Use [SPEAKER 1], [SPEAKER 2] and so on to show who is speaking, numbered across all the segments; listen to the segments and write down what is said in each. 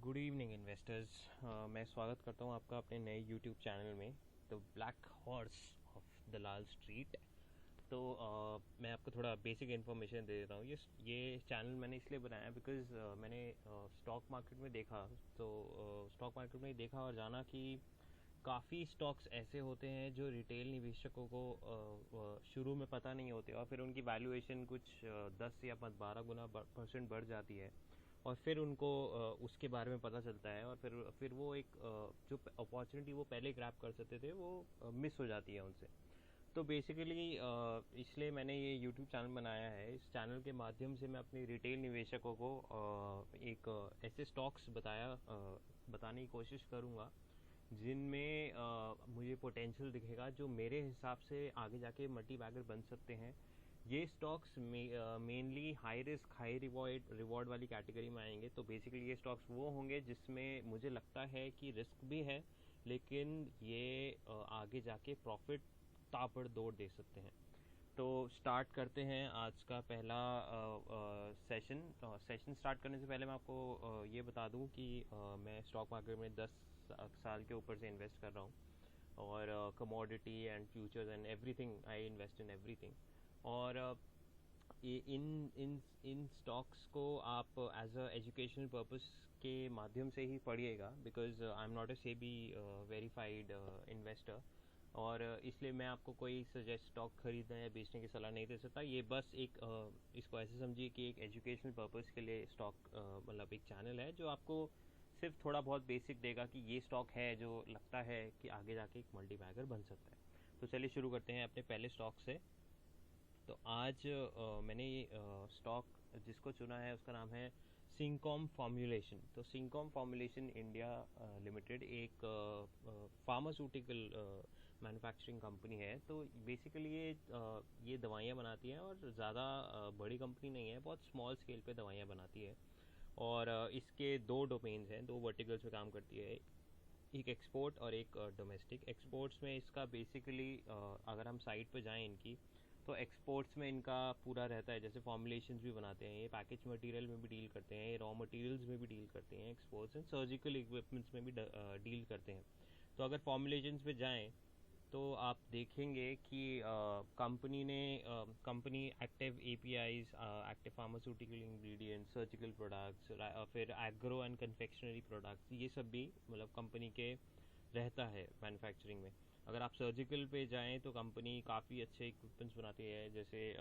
[SPEAKER 1] Good evening investors. मैं स्वागत करता हूं आपका अपने नए यूट्यूब चैनल में, the black horse of Dalal street. तो मैं आपको थोड़ा बेसिक इन्फॉर्मेशन दे देता हूँ। ये चैनल मैंने इसलिए बनाया बिकॉज़ मैंने स्टॉक मार्केट में देखा। तो स्टॉक मार्केट में देखा और जाना कि काफ़ी स्टॉक्स ऐसे होते हैं जो रिटेल निवेशकों को शुरू में पता नहीं होते और फिर उनकी वैल्यूएशन कुछ 10 या 12% बढ़ जाती है और फिर उनको उसके बारे में पता चलता है और फिर वो एक जो अपॉर्चुनिटी वो पहले ग्रैब कर सकते थे वो मिस हो जाती है उनसे। तो बेसिकली इसलिए मैंने ये यूट्यूब चैनल बनाया है। इस चैनल के माध्यम से मैं अपने रिटेल निवेशकों को एक ऐसे स्टॉक्स बताने की कोशिश करूँगा जिनमें मुझे पोटेंशियल दिखेगा, जो मेरे हिसाब से आगे जाके मल्टी बैगर बन सकते हैं। ये stocks mainly high risk high reward वाली कैटेगरी में आएंगे। तो बेसिकली ये स्टॉक्स वो होंगे जिसमें मुझे लगता है कि रिस्क भी है लेकिन ये आगे जाके प्रॉफिट ताबड़तोड़ दे सकते हैं। तो स्टार्ट करते हैं आज का पहला सेशन स्टार्ट करने से पहले मैं आपको ये बता दूं कि मैं स्टॉक मार्केट में 10 साल के ऊपर से इन्वेस्ट कर रहा हूँ और commodity and futures and everything, I invest in everything. और इन इन इन स्टॉक्स को आप एज अ एजुकेशनल पर्पस के माध्यम से ही पढ़िएगा because I am not a SEBI verified investor. और इसलिए मैं आपको कोई सजेस्ट स्टॉक खरीदने या बेचने की सलाह नहीं दे सकता। ये बस एक इसको ऐसे समझिए कि एक एजुकेशनल पर्पस के लिए स्टॉक मतलब एक चैनल है जो आपको सिर्फ थोड़ा बहुत बेसिक देगा कि ये स्टॉक है जो लगता है कि आगे जाके एक मल्टी बैगर बन सकता है। तो चलिए शुरू करते हैं अपने पहले स्टॉक से। तो आज मैंने स्टॉक जिसको चुना है उसका नाम है सिंकॉम फॉर्मुलेशन। तो सिंकॉम फॉर्मुलेशन इंडिया लिमिटेड एक फार्मास्यूटिकल मैन्युफैक्चरिंग कंपनी है। तो बेसिकली ये दवाइयाँ बनाती है और ज़्यादा बड़ी कंपनी नहीं है, बहुत स्मॉल स्केल पे दवाइयाँ बनाती है। और इसके दो डोमेन्स हैं, दो वर्टिकल्स पे काम करती है, एक एक्सपोर्ट और एक डोमेस्टिक। एक्सपोर्ट्स में इसका बेसिकली अगर हम साइट पे जाएं इनकी, तो एक्सपोर्ट्स में इनका पूरा रहता है, जैसे फॉर्मुलेशंस भी बनाते हैं, ये पैकेज मटेरियल में भी डील करते हैं, ये रॉ मटेरियल्स में भी डील करते हैं, एक्सपोर्ट्स एंड सर्जिकल इक्विपमेंट्स में भी डील करते हैं। तो अगर फॉर्मुलेशंस पे जाएं तो आप देखेंगे कि company active APIs, active pharmaceutical ingredients, surgical products, फिर एग्रो एंड कन्फेक्शनरी प्रोडक्ट्स, ये सब भी मतलब कंपनी के रहता है मैन्युफैक्चरिंग में। अगर आप सर्जिकल पे जाएं तो कंपनी काफ़ी अच्छे इक्विपमेंट्स बनाती है, जैसे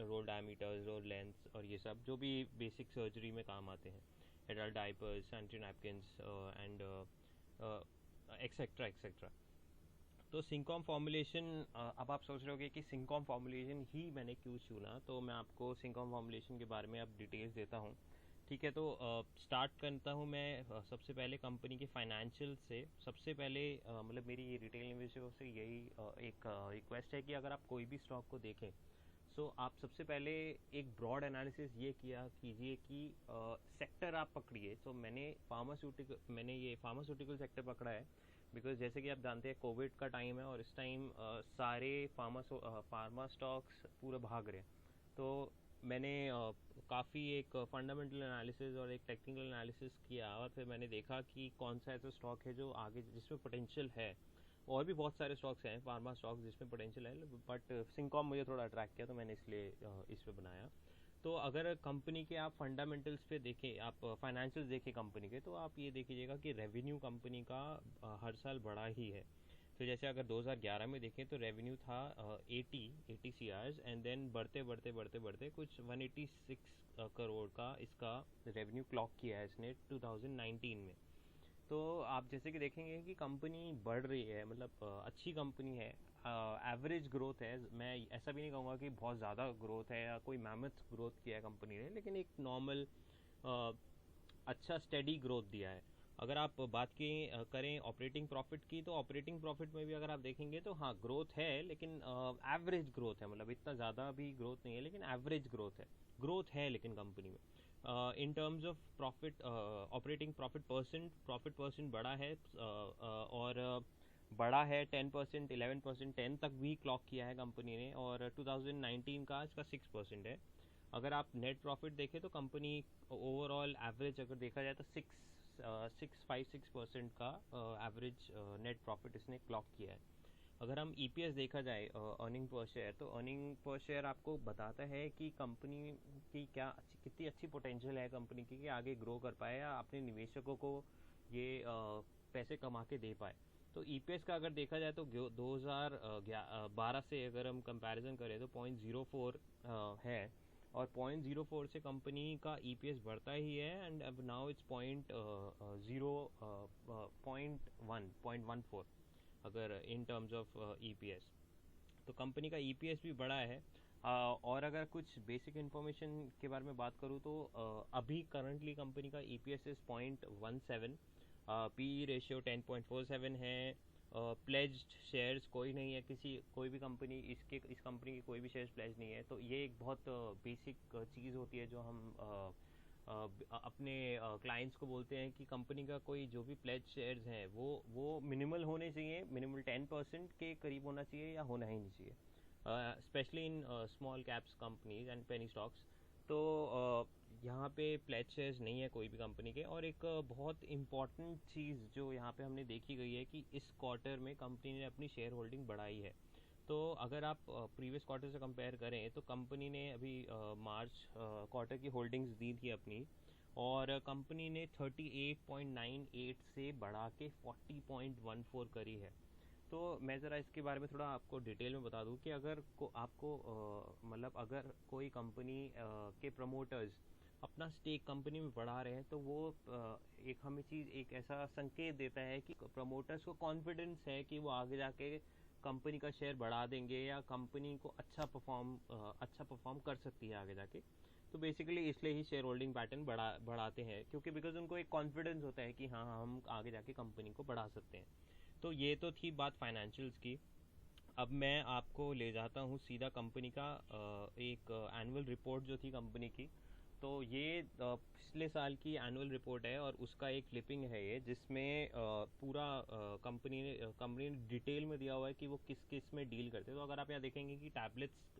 [SPEAKER 1] रोल डायमीटर्स, रोल लेंस और ये सब जो भी बेसिक सर्जरी में काम आते हैं, adult diapers, sanitary napkins and etcetera etcetera. तो सिंकॉम फॉर्मुलेशन, अब आप सोच रहे होगे कि सिंकॉम फॉर्मुलेशन ही मैंने क्यों चुना। तो मैं आपको सिंकॉम फॉर्मुलेशन के बारे में अब डिटेल्स देता हूँ। ठीक है, तो स्टार्ट करता हूँ मैं सबसे पहले कंपनी के फाइनेंशियल से। सबसे पहले मतलब मेरी रिटेल निवेशकों से यही एक रिक्वेस्ट है कि अगर आप कोई भी स्टॉक को देखें सो आप सबसे पहले एक ब्रॉड एनालिसिस ये किया कीजिए कि सेक्टर आप पकड़िए। तो मैंने ये फार्मास्यूटिकल सेक्टर पकड़ा है बिकॉज जैसे कि आप जानते हैं कोविड का टाइम है और इस टाइम सारे फार्मा स्टॉक्स पूरे भाग रहे हैं। तो मैंने काफ़ी एक फंडामेंटल एनालिसिस और एक टेक्निकल एनालिसिस किया और फिर मैंने देखा कि कौन सा ऐसा स्टॉक है जो आगे जिसमें पोटेंशियल है। और भी बहुत सारे स्टॉक्स हैं फार्मा स्टॉक्स जिसमें पोटेंशियल है, बट सिंकॉम मुझे थोड़ा अट्रैक्ट किया तो मैंने इसलिए इस पे बनाया। तो अगर कंपनी के आप फंडामेंटल्स पे देखें, आप फाइनेंशियल्स देखें कंपनी के, तो आप ये देखिएगा कि रेवेन्यू कंपनी का हर साल बढ़ा ही है। तो जैसे अगर 2011 में देखें तो रेवेन्यू था 80 सीआर्स एंड देन बढ़ते बढ़ते बढ़ते बढ़ते कुछ 186 करोड़ का इसका रेवेन्यू क्लॉक किया है इसने 2019 में। तो आप जैसे कि देखेंगे कि कंपनी बढ़ रही है, मतलब अच्छी कंपनी है, एवरेज ग्रोथ है। मैं ऐसा भी नहीं कहूँगा कि बहुत ज़्यादा ग्रोथ है या कोई मैमथ ग्रोथ किया है कंपनी ने, लेकिन एक नॉर्मल अच्छा स्टेडी ग्रोथ दिया है। अगर आप बात की करें ऑपरेटिंग प्रॉफिट की, तो ऑपरेटिंग प्रॉफिट में भी अगर आप देखेंगे तो हाँ ग्रोथ है, लेकिन एवरेज ग्रोथ है, मतलब इतना ज़्यादा भी ग्रोथ नहीं है लेकिन एवरेज ग्रोथ है लेकिन कंपनी में। In terms of profit, operating profit percent बड़ा है और बड़ा है 10%, 11%, 10 तक भी क्लॉक किया है कंपनी ने और 2019 का इसका 6% है। अगर आप नेट प्रॉफिट देखें तो कंपनी ओवरऑल एवरेज अगर देखा जाए तो 6.56% का एवरेज नेट प्रॉफिट इसने क्लॉक किया है। अगर हम ईपीएस देखा जाए, अर्निंग पर शेयर, तो अर्निंग पर शेयर आपको बताता है कि कंपनी की कितनी अच्छी पोटेंशियल है कंपनी की कि आगे ग्रो कर पाए या अपने निवेशकों को ये पैसे कमा के दे पाए। तो ईपीएस का अगर देखा जाए तो 2012 से अगर हम कंपैरिजन करें तो 0.04 है, और 0.04 से कंपनी का ईपीएस बढ़ता ही है, एंड अब नाउ इट्स 0.14 अगर इन टर्म्स ऑफ ईपीएस। तो कंपनी का ईपीएस भी बड़ा है। और अगर कुछ बेसिक इन्फॉर्मेशन के बारे में बात करूँ तो अभी करंटली कंपनी का ईपीएस इज 0.17, पी रेशियो 10.47 है, प्लेज्ड शेयर्स कोई नहीं है, कोई भी कंपनी इस कंपनी की कोई भी शेयर्स प्लेज नहीं है। तो ये एक बहुत बेसिक चीज़ होती है जो हम अपने क्लाइंट्स को बोलते हैं कि कंपनी का कोई जो भी प्लेज शेयर्स हैं वो मिनिमल होने चाहिए, मिनिमल 10% के करीब होना चाहिए या होना ही नहीं चाहिए, specially in small caps companies and penny stocks. तो यहाँ पे प्लेज शेयर्स नहीं है कोई भी कंपनी के। और एक बहुत इम्पॉर्टेंट चीज़ जो यहाँ पे हमने देखी गई है कि इस क्वार्टर में कंपनी ने अपनी शेयर होल्डिंग बढ़ाई है। तो अगर आप प्रीवियस क्वार्टर से कंपेयर करें तो कंपनी ने अभी मार्च क्वार्टर की होल्डिंग्स दी थी अपनी, और कंपनी ने 38.98 से बढ़ा के 40.14 करी है। तो मैं ज़रा इसके बारे में थोड़ा आपको डिटेल में बता दूं कि अगर आपको मतलब अगर कोई कंपनी के प्रमोटर्स अपना स्टेक कंपनी में बढ़ा रहे हैं तो वो एक हमें चीज़ एक ऐसा संकेत देता है कि प्रमोटर्स को कॉन्फिडेंस है कि वो आगे जाके कंपनी का शेयर बढ़ा देंगे या कंपनी को अच्छा परफॉर्म कर सकती है आगे जाके। तो बेसिकली इसलिए ही शेयर होल्डिंग पैटर्न बढ़ाते हैं, क्योंकि बिकॉज उनको एक कॉन्फिडेंस होता है कि हाँ हम आगे जाके कंपनी को बढ़ा सकते हैं। तो ये तो थी बात फाइनेंशियल्स की। अब मैं आपको ले जाता हूँ सीधा कंपनी का एक एनुअल रिपोर्ट जो थी कंपनी की। तो ये पिछले साल की एनुअल रिपोर्ट है और उसका एक क्लिपिंग है ये, जिसमें पूरा कंपनी ने डिटेल में दिया हुआ है कि वो किस किस में डील करते हैं। तो अगर आप यहाँ देखेंगे कि tablets,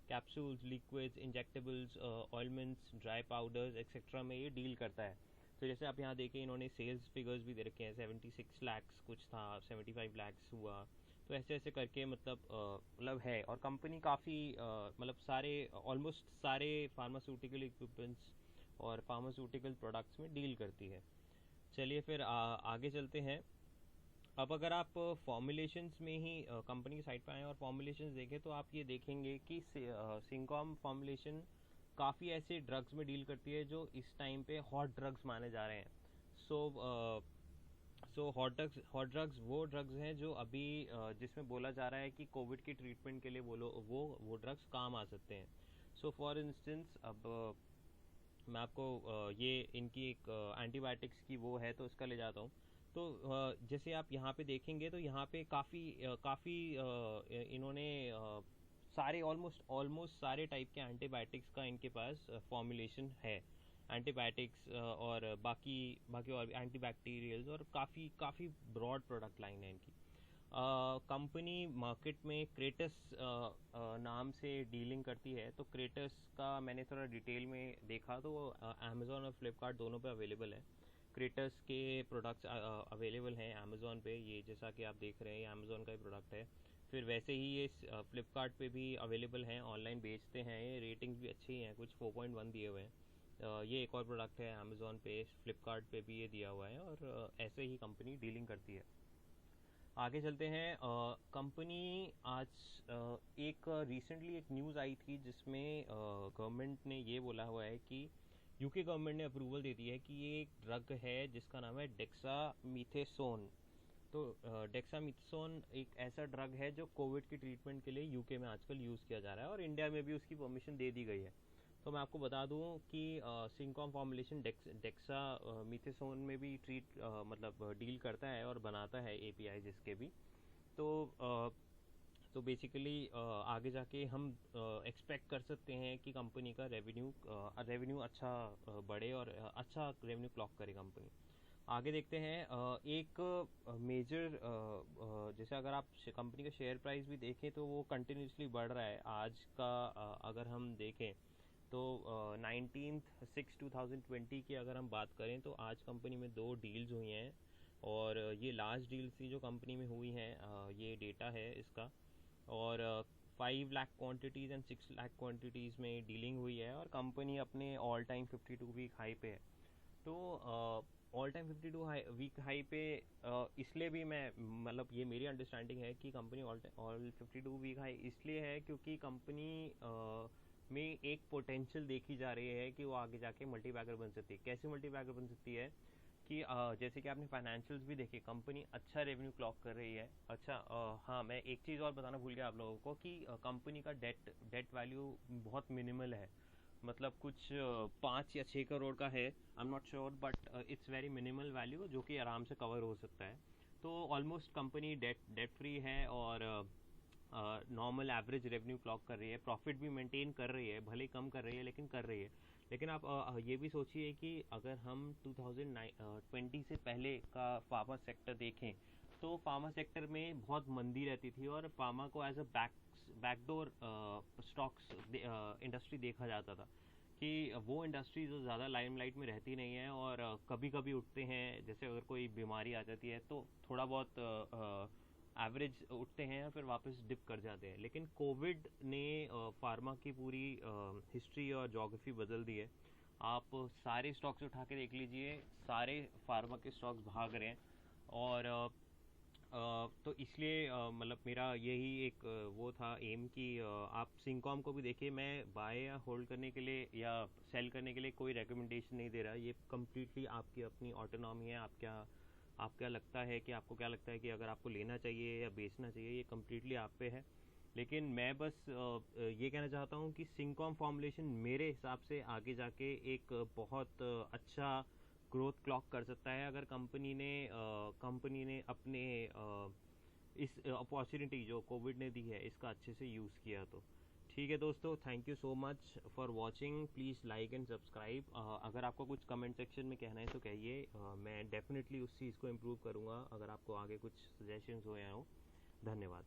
[SPEAKER 1] capsules, liquids, injectables, ointments, dry powders etcetera में ये डील करता है। तो जैसे आप यहाँ देखें इन्होंने सेल्स फिगर्स भी दे रखे हैं, 76 लैक्स कुछ था, 75 लैक्स हुआ। तो ऐसे ऐसे करके मतलब है, और कंपनी काफ़ी मतलब ऑलमोस्ट सारे फार्मास्यूटिकल इक्विपमेंट्स और फार्मास्यूटिकल प्रोडक्ट्स में डील करती है। चलिए फिर आगे चलते हैं। अब अगर आप फॉर्मुलेशंस में ही कंपनी की साइट पर आएँ और फॉर्मुलेशंस देखें तो आप ये देखेंगे कि सिंकॉम फॉर्मुलेशन काफ़ी ऐसे ड्रग्स में डील करती है जो इस टाइम पे हॉट ड्रग्स माने जा रहे हैं। सो हॉट ड्रग्स वो ड्रग्स हैं जो अभी जिसमें बोला जा रहा है कि कोविड की ट्रीटमेंट के लिए वो ड्रग्स काम आ सकते हैं। सो फॉर इंस्टेंस अब मैं आपको ये इनकी एक एंटीबायोटिक्स की वो है तो इसका ले जाता हूँ। तो जैसे आप यहाँ पे देखेंगे तो यहाँ पे काफ़ी इन्होंने सारे ऑलमोस्ट सारे टाइप के एंटीबायोटिक्स का इनके पास फॉर्मुलेशन है। एंटीबायोटिक्स और बाकी और एंटीबैक्टीरियल्स, और काफ़ी ब्रॉड प्रोडक्ट लाइन है इनकी। कंपनी मार्केट में क्रेटस नाम से डीलिंग करती है। तो क्रेटस का मैंने थोड़ा डिटेल में देखा तो वो अमेज़ॉन और फ्लिपकार्ट दोनों पे अवेलेबल है। क्रेटस के प्रोडक्ट्स अवेलेबल हैं अमेज़ॉन पे, ये जैसा कि आप देख रहे हैं ये अमेज़ॉन का ही प्रोडक्ट है। फिर वैसे ही ये फ्लिपकार्ट पे भी अवेलेबल हैं, ऑनलाइन बेचते हैं, ये रेटिंग्स भी अच्छी हैं, कुछ 4.1 दिए हुए हैं। ये एक और प्रोडक्ट है अमेज़ॉन पे, फ्लिपकार्ट पे भी ये दिया हुआ है, और ऐसे ही कंपनी डीलिंग करती है। आगे चलते हैं। कंपनी आज एक रिसेंटली एक न्यूज़ आई थी जिसमें गवर्नमेंट ने ये बोला हुआ है कि यूके गवर्नमेंट ने अप्रूवल दे दी है कि ये एक ड्रग है जिसका नाम है डेक्सामीथेसोन। तो डेक्सामीथेसोन एक ऐसा ड्रग है जो कोविड की ट्रीटमेंट के लिए यूके में आजकल यूज़ किया जा रहा है, और इंडिया में भी उसकी परमिशन दे दी गई है। तो मैं आपको बता दूं कि सिंकॉम फॉर्मुलेशन डेक्सामीथेसोन में भी मतलब डील करता है और बनाता है एपीआई जिसके भी। तो बेसिकली आगे जाके हम एक्सपेक्ट कर सकते हैं कि कंपनी का रेवेन्यू अच्छा बढ़े और अच्छा रेवेन्यू क्लॉक करे कंपनी। आगे देखते हैं। एक मेजर जैसे अगर आप कंपनी का शेयर प्राइस भी देखें तो वो कंटिन्यूसली बढ़ रहा है। आज का अगर हम देखें तो 19/6/2020 की अगर हम बात करें तो आज कंपनी में 2 डील्स हुई हैं, और ये लास्ट डील्स थी जो कंपनी में हुई हैं। ये डेटा है इसका, और 5 lakh quantities and 6 lakh quantities में डीलिंग हुई है, और कंपनी अपने ऑल टाइम 52 वीक हाई पे है। तो ऑल टाइम 52 वीक हाई पे इसलिए भी मैं, मतलब ये मेरी अंडरस्टैंडिंग है कि कंपनी ऑल 52 वीक हाई इसलिए है क्योंकि कंपनी में एक पोटेंशियल देखी जा रही है कि वो आगे जाके मल्टीबैगर बन सकती है। कैसे मल्टीबैगर बन सकती है कि जैसे कि आपने फाइनेंशियल्स भी देखे, कंपनी अच्छा रेवेन्यू क्लॉक कर रही है। अच्छा, हाँ, मैं एक चीज़ और बताना भूल गया आप लोगों को कि कंपनी का डेट वैल्यू बहुत मिनिमल है। मतलब कुछ 5 या 6 करोड़ का है, I am not sure, but it's very minimal value जो कि आराम से कवर हो सकता है। तो ऑलमोस्ट कंपनी डेट फ्री है, और नॉर्मल एवरेज रेवेन्यू क्लॉक कर रही है, प्रॉफिट भी मेंटेन कर रही है, भले कम कर रही है लेकिन कर रही है। लेकिन आप ये भी सोचिए कि अगर हम 2020 से पहले का फार्मा सेक्टर देखें तो फार्मा सेक्टर में बहुत मंदी रहती थी, और फार्मा को as a backdoor stocks industry देखा जाता था कि वो इंडस्ट्री जो ज़्यादा लाइमलाइट में रहती नहीं है, और कभी कभी उठते हैं। जैसे अगर कोई बीमारी आ जाती है तो थोड़ा बहुत एवरेज उठते हैं और फिर वापस डिप कर जाते हैं। लेकिन कोविड ने फार्मा की पूरी हिस्ट्री और जोग्राफी बदल दी है। आप सारे स्टॉक्स उठा के देख लीजिए, सारे फार्मा के स्टॉक्स भाग रहे हैं। और तो इसलिए मतलब मेरा यही एक वो था एम कि आप सिंकॉम को भी देखिए। मैं बाय या होल्ड करने के लिए या सेल करने के लिए कोई रिकमेंडेशन नहीं दे रहा। ये कम्प्लीटली आपकी अपनी ऑटोनॉमी है। आप क्या लगता है कि आपको क्या लगता है कि अगर आपको लेना चाहिए या बेचना चाहिए, ये कम्प्लीटली आप पे है। लेकिन मैं बस ये कहना चाहता हूँ कि सिंकॉम फॉर्मुलेशन मेरे हिसाब से आगे जाके एक बहुत अच्छा ग्रोथ क्लॉक कर सकता है, अगर कंपनी ने अपने इस अपॉर्चुनिटी जो कोविड ने दी है इसका अच्छे से यूज़ किया। तो ठीक है दोस्तों, thank you so much for watching. Please like and subscribe. अगर आपको कुछ कमेंट सेक्शन में कहना है तो कहिए, मैं डेफिनेटली उस चीज़ को इम्प्रूव करूँगा अगर आपको आगे कुछ सजेशंस हो या हो। धन्यवाद।